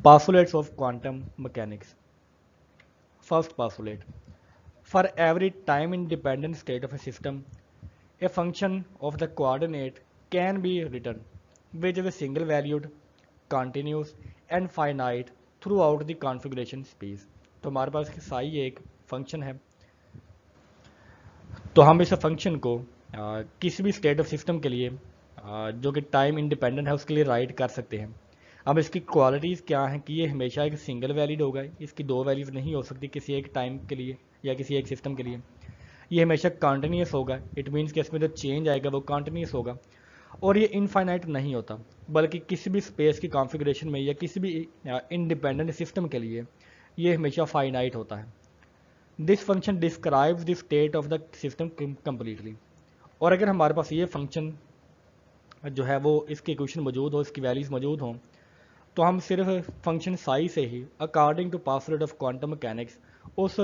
Postulates of quantum mechanics. First postulate. For every time-independent state of a system, a function of the coordinate can be written, which is single-valued, continuous and finite throughout the configuration space. तो हमारे पास साई एक function है, तो हम इस function को किसी भी स्टेट ऑफ सिस्टम के लिए जो कि टाइम इंडिपेंडेंट है उसके लिए राइट कर सकते हैं। अब इसकी क्वालिटीज़ क्या हैं कि ये हमेशा एक सिंगल वैलिड होगा, इसकी दो वैल्यूज़ नहीं हो सकती किसी एक टाइम के लिए या किसी एक सिस्टम के लिए। ये हमेशा कॉन्टिन्यूस होगा, इट मीन्स कि इसमें जो चेंज आएगा वो कॉन्टिन्यूस होगा, और ये इनफाइनाइट नहीं होता, बल्कि किसी भी स्पेस की कॉन्फ़िगरेशन में या किसी भी इंडिपेंडेंट सिस्टम के लिए ये हमेशा फाइनाइट होता है। This function describes the state of the system completely. और अगर हमारे पास ये फंक्शन जो है वो इसकी इक्वेशन मौजूद हो, इसकी वैल्यूज़ मौजूद हों, तो हम सिर्फ फंक्शन साई से ही according to password of quantum mechanics उस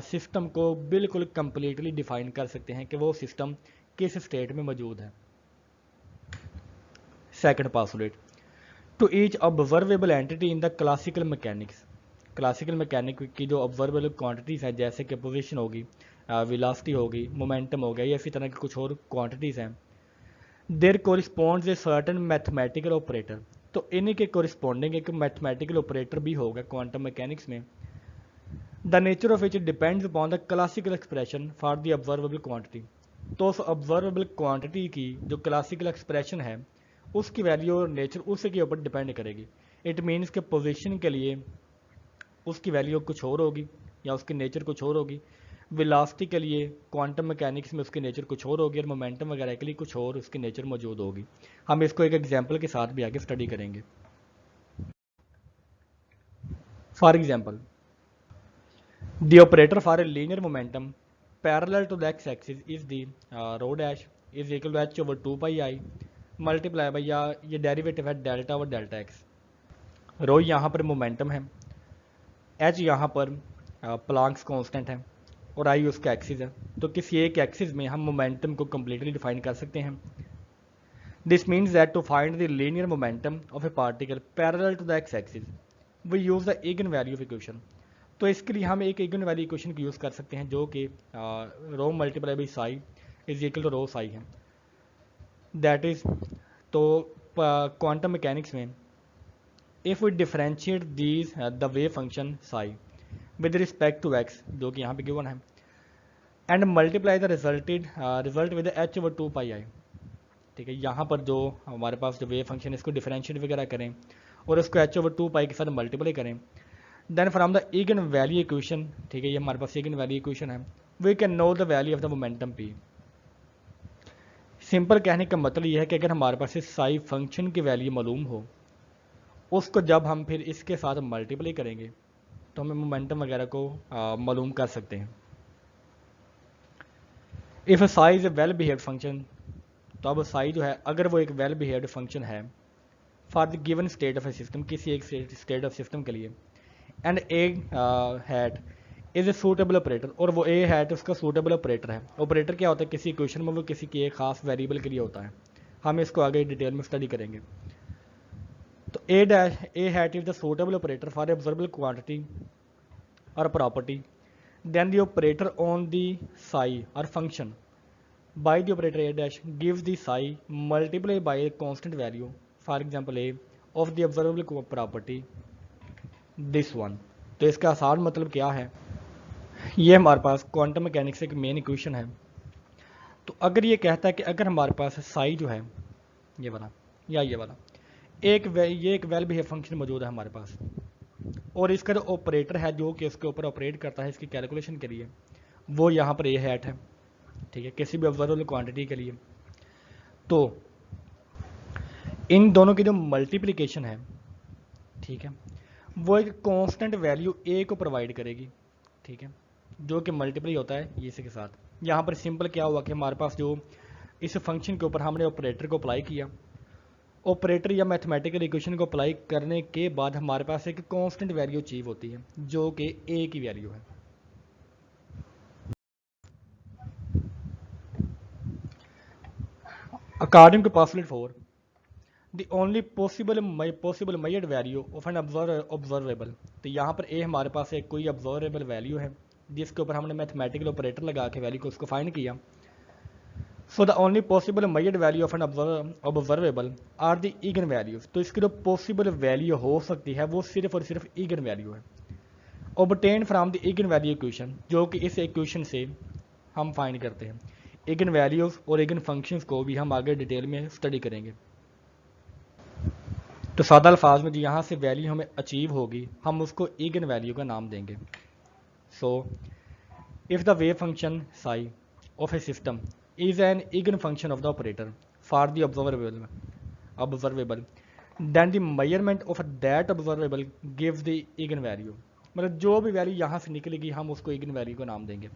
सिस्टम को बिल्कुल कंप्लीटली डिफाइन कर सकते हैं कि वो सिस्टम किस स्टेट में मौजूद है। Second password, to each observable entity in the classical mechanics. Classical mechanic की जो ऑब्जर्वेबल क्वांटिटीज़ हैं, जैसे कि पोजीशन होगी, वेलोसिटी होगी, मोमेंटम हो गया, या इसी तरह की कुछ और क्वांटिटीज़ हैं, there corresponds a certain mathematical operator. तो इन्हीं के कोरिस्पॉन्डिंग एक मैथमेटिकल ऑपरेटर भी होगा क्वांटम मैकेनिक्स में, the nature of which depends upon the classical expression for the observable quantity. तो उस ऑब्जर्वेबल क्वांटिटी की जो क्लासिकल एक्सप्रेशन है उसकी वैल्यू और नेचर उसी के ऊपर डिपेंड करेगी। इट मीन्स के पोजीशन के लिए उसकी वैल्यू कुछ और होगी या उसकी नेचर कुछ और होगी, वेलोसिटी के लिए क्वांटम मैकेनिक्स में उसकी नेचर कुछ और होगी, और मोमेंटम वगैरह के लिए कुछ और उसकी नेचर मौजूद होगी। हम इसको एक एग्जांपल के साथ भी आगे स्टडी करेंगे। For example, the operator for a linear momentum parallel to the x axis is the rho dash is equal to h over 2 pi multiply by, या ये डेरिवेटिव है delta over delta x. Rho यहाँ पर momentum है, H यहाँ पर Planck's constant है, और आई उसका एक्सिस है। तो किसी एक एक्सिस में हम मोमेंटम को कम्प्लीटली डिफाइन कर सकते हैं। This means that to find the linear momentum of a particle parallel to the x axis we use the eigen value of equation. तो इसके लिए हम एक इगन वैल्यू इक्वेशन को यूज़ कर सकते हैं जो कि rho multiply by psi is equal to rho psi है। दैट इज, तो क्वांटम मैकेनिक्स में if we differentiate these the wave function psi with respect to x, जो कि यहाँ पे गिवन है, and multiply the result with H over 2 पाई। ठीक है, यहाँ पर जो हमारे पास जो वेव फंक्शन है इसको डिफरेंशिएट वगैरह करें और उसको एच ओवर 2 पाई के साथ मल्टीप्लाई करें, then from the eigen value equation, ठीक है, ये हमारे पास इगन वैल्यू इक्वेशन है, we can know the value of the momentum p. Simple कहने का मतलब यह है कि अगर हमारे पास इस साई फंक्शन की वैल्यू मालूम हो, उसको जब हम फिर इसके साथ मल्टीप्लाई करेंगे तो हमें मोमेंटम वगैरह को मालूम कर सकते हैं। If Sai is a well behaved function, तो अब साई जो है अगर वो एक वेल बिहेव्ड फंक्शन है for the given state of A system, किसी एक स्टेट ऑफ सिस्टम के लिए, and A hat is a suitable operator, और वो ए हैट उसका सूटेबल ऑपरेटर है। ऑपरेटर क्या होता है किसी इक्वेशन में, वो किसी की एक खास वेरिएबल के लिए होता है। हम इसको आगे डिटेल में स्टडी करेंगे। तो A hat is the suitable operator for observable quantity और property, then the operator on the psi और function by the operator a dash gives the psi multiplied by a constant value, for example a of the observable property this one। तो इसका आसान मतलब क्या है, ये हमारे पास क्वांटम मैकेनिक्स एक मेन इक्वेशन है। तो अगर ये कहता है कि अगर हमारे पास साई जो है ये वाला या ये वाला ये एक वेल बिहेव फंक्शन मौजूद है हमारे पास, और इसका जो ऑपरेटर है जो कि इसके ऊपर ऑपरेट करता है इसकी कैलकुलेशन के लिए, वो यहाँ पर ए हैट है, ठीक है, किसी भी ऑब्जर्वेबल क्वांटिटी के लिए। तो इन दोनों की जो मल्टीप्लिकेशन है, ठीक है, वो एक कांस्टेंट वैल्यू ए को प्रोवाइड करेगी, ठीक है, जो कि मल्टीप्लाई होता है ये इसी के साथ। यहाँ पर सिंपल क्या हुआ कि हमारे पास जो इस फंक्शन के ऊपर हमने ऑपरेटर को अप्लाई किया, ऑपरेटर या मैथमेटिकल इक्वेशन को अप्लाई करने के बाद हमारे पास एक कांस्टेंट वैल्यू अचीव होती है जो कि ए की वैल्यू है। According to postulate 4, the only possible measured value of an observable. तो यहाँ पर ए हमारे पास एक कोई ऑब्जर्वेबल वैल्यू है जिसके ऊपर हमने मैथमेटिकल ऑपरेटर लगा के वैल्यू को उसको फाइंड किया। So the only possible measured value of an observable are the eigen values. तो इसकी जो पॉसिबल वैल्यू हो सकती है वो सिर्फ और सिर्फ इगन वैल्यू है, obtain from the eigen value equation, जो कि इस इक्वेशन से हम फाइंड करते हैं। इगन वैल्यूज और इगन फंक्शंस को भी हम आगे डिटेल में स्टडी करेंगे। तो सादा अल्फाज में जो यहाँ से वैल्यू हमें अचीव होगी हम उसको इगन वैल्यू का नाम देंगे। So if the wave function sigh of A system is an eigenfunction of the operator for the observable then the measurement of that observable gives the eigenvalue। मतलब जो भी वैल्यू यहाँ से निकलेगी हम उसको इगन वैल्यू को नाम देंगे।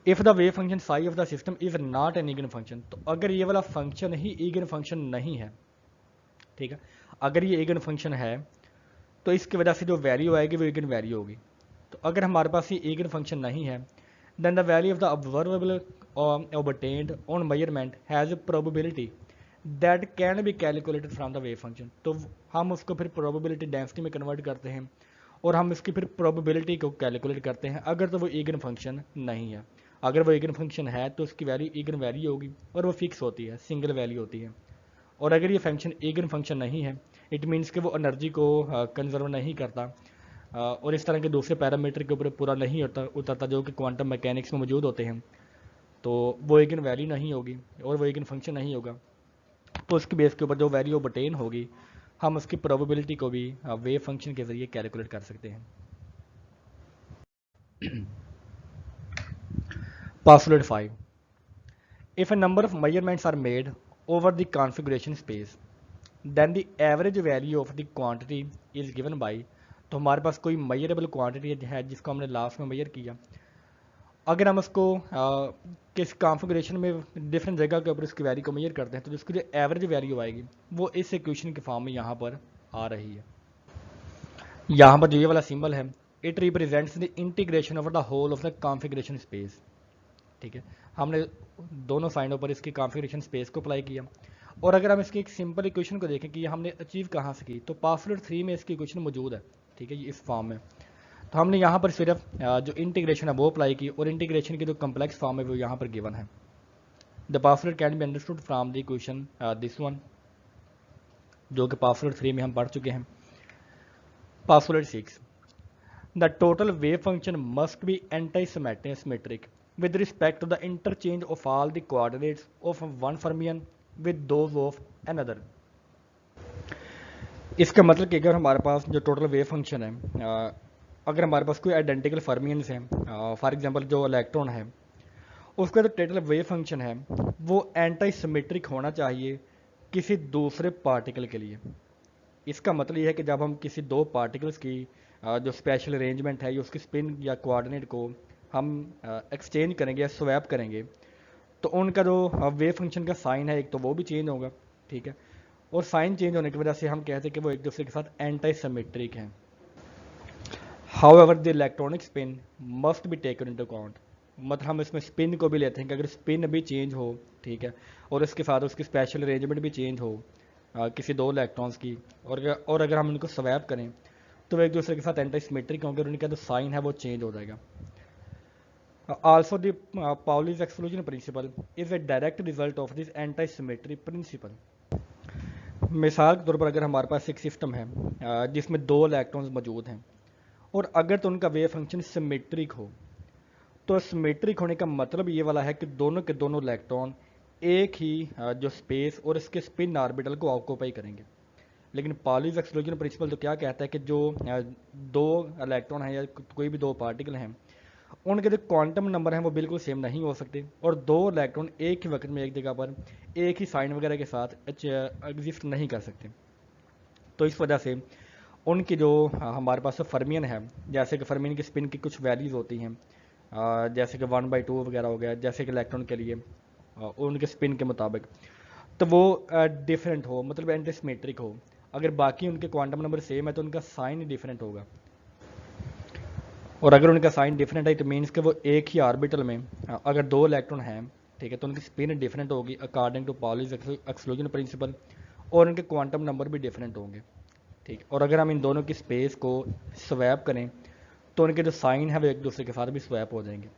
If the wave function sigh of the system is not an eigen function, तो अगर ये वाला फंक्शन ही इगन फंक्शन नहीं है, ठीक है, अगर ये इगन फंक्शन है तो इसकी वजह से जो वैल्यू आएगी वो इगन वैल्यू होगी। तो अगर हमारे पास ये इगन फंक्शन नहीं है then the value of the observable obtained on measurement has a probability that can be calculated from the wave function। तो हम उसको फिर probability density में कन्वर्ट करते हैं और हम इसकी फिर probability को कैलकुलेट करते हैं अगर तो वो इगन फंक्शन नहीं है। अगर वो इगन फंक्शन है तो उसकी वैल्यू इगन वैल्यू होगी और वो फिक्स होती है, सिंगल वैल्यू होती है। और अगर ये फंक्शन इगन फंक्शन नहीं है इट मीन्स कि वो एनर्जी को कंजर्व नहीं करता और इस तरह के दूसरे पैरामीटर के ऊपर पूरा नहीं उतरता जो कि क्वांटम मैकेनिक्स में मौजूद होते हैं, तो वो इगन वैल्यू नहीं होगी और वो इगन फंक्शन नहीं होगा। तो उसकी बेस के ऊपर जो वैल्यू ऑब्टेन होगी हम उसकी प्रोबेबिलिटी को भी वेव फंक्शन के जरिए कैलकुलेट कर सकते हैं। Postulate 5. If a number of measurements are made over the configuration space, then the average value of the quantity is given by। तो हमारे पास कोई मेजरेबल क्वांटिटी है जिसको हमने लास्ट में मेजर किया, अगर हम उसको किस कॉन्फ़िगरेशन में डिफरेंट जगह के ऊपर उसकी वैल्यू को मेजर करते हैं तो जिसकी जो एवरेज वैल्यू आएगी वो इस इक्वेशन के फॉर्म में यहाँ पर आ रही है। यहाँ पर जो ये वाला सिंबल है it represents the integration of the whole of the configuration space. ठीक है, हमने दोनों साइडों पर इसकी कॉन्फ़िगरेशन स्पेस को अप्लाई किया। और अगर हम इसकी एक सिंपल इक्वेशन को देखें कि ये हमने अचीव कहाँ से की, तो पास्टुलेट 3 में इसकी इक्वेशन मौजूद है। ठीक है, इस फॉर्म में तो हमने यहाँ पर सिर्फ जो इंटीग्रेशन है वो अप्लाई की और इंटीग्रेशन की जो कम्प्लेक्स फॉर्म है वो यहाँ पर गिवन है। The postulate can be understood from the equation this one, जो कि पास्टुलेट 3 में हम पढ़ चुके हैं। Postulate 6, the total wave function must be anti-symmetric with respect to the interchange of all the coordinates of one fermion with those of another। इसका मतलब कि अगर हमारे पास जो टोटल वेव फंक्शन है अगर हमारे पास कोई आइडेंटिकल फर्मियंस हैं, फॉर एग्जांपल जो इलेक्ट्रॉन है उसका जो टोटल वेव फंक्शन है वो एंटी सिमेट्रिक होना चाहिए किसी दूसरे पार्टिकल के लिए। इसका मतलब ये है कि जब हम किसी दो पार्टिकल्स की जो स्पेशल अरेंजमेंट है या उसकी स्पिन या कोऑर्डिनेट को हम एक्सचेंज करेंगे या स्वैप करेंगे तो उनका जो वेव फंक्शन का साइन है एक तो वो भी चेंज होगा। ठीक है, और साइन चेंज होने की वजह से हम कहते हैं कि वो एक दूसरे के साथ एंटी सिमेट्रिक हैं। However the electronic spin must be taken into account, मतलब हम इसमें स्पिन को भी लेते हैं कि अगर स्पिन भी चेंज हो, ठीक है, और इसके साथ उसकी स्पेशल अरेंजमेंट भी चेंज हो किसी दो इलेक्ट्रॉन्स की, और अगर हम उनको स्वैप करें तो वो एक दूसरे के साथ एंटी सिमेट्रिक होंगे और उनका जो साइन है वो चेंज हो जाएगा। Also the Pauli's exclusion principle is a direct result of this anti-symmetry principle। मिसाल के तौर पर अगर हमारे पास एक सिस्टम है जिसमें दो इलेक्ट्रॉन्स मौजूद हैं और अगर तो उनका वेव फंक्शन सिमेट्रिक हो, तो सिमेट्रिक होने का मतलब ये वाला है कि दोनों के दोनों इलेक्ट्रॉन एक ही जो स्पेस और इसके स्पिन ऑर्बिटल को ऑक्यूपाई करेंगे। लेकिन पॉलीज एक्सक्लूजन प्रिंसिपल तो क्या कहता है कि जो दो इलेक्ट्रॉन हैं या कोई भी दो पार्टिकल हैं उनके जो क्वांटम नंबर हैं वो बिल्कुल सेम नहीं हो सकते और दो इलेक्ट्रॉन एक ही वक्त में एक जगह पर एक ही साइन वगैरह के साथ एग्जिस्ट नहीं कर सकते। तो इस वजह से उनकी जो हमारे पास फर्मियन है, जैसे कि फर्मियन की स्पिन की कुछ वैल्यूज़ होती हैं जैसे कि 1/2 वगैरह हो गया, जैसे कि इलेक्ट्रॉन के लिए उनके स्पिन के मुताबिक, तो वो डिफरेंट हो, मतलब एंटीसिमेट्रिक हो। अगर बाकी उनके क्वांटम नंबर सेम है तो उनका साइन डिफरेंट होगा, और अगर उनका साइन डिफरेंट है तो मीन्स कि वो एक ही ऑर्बिटल में अगर दो इलेक्ट्रॉन हैं, ठीक है, तो उनकी स्पिन डिफरेंट होगी according to Pauli's exclusion principle. और उनके क्वांटम नंबर भी डिफरेंट होंगे। ठीक, और अगर हम इन दोनों की स्पेस को स्वैप करें तो उनके जो साइन है वो एक दूसरे के साथ भी स्वैप हो जाएंगे।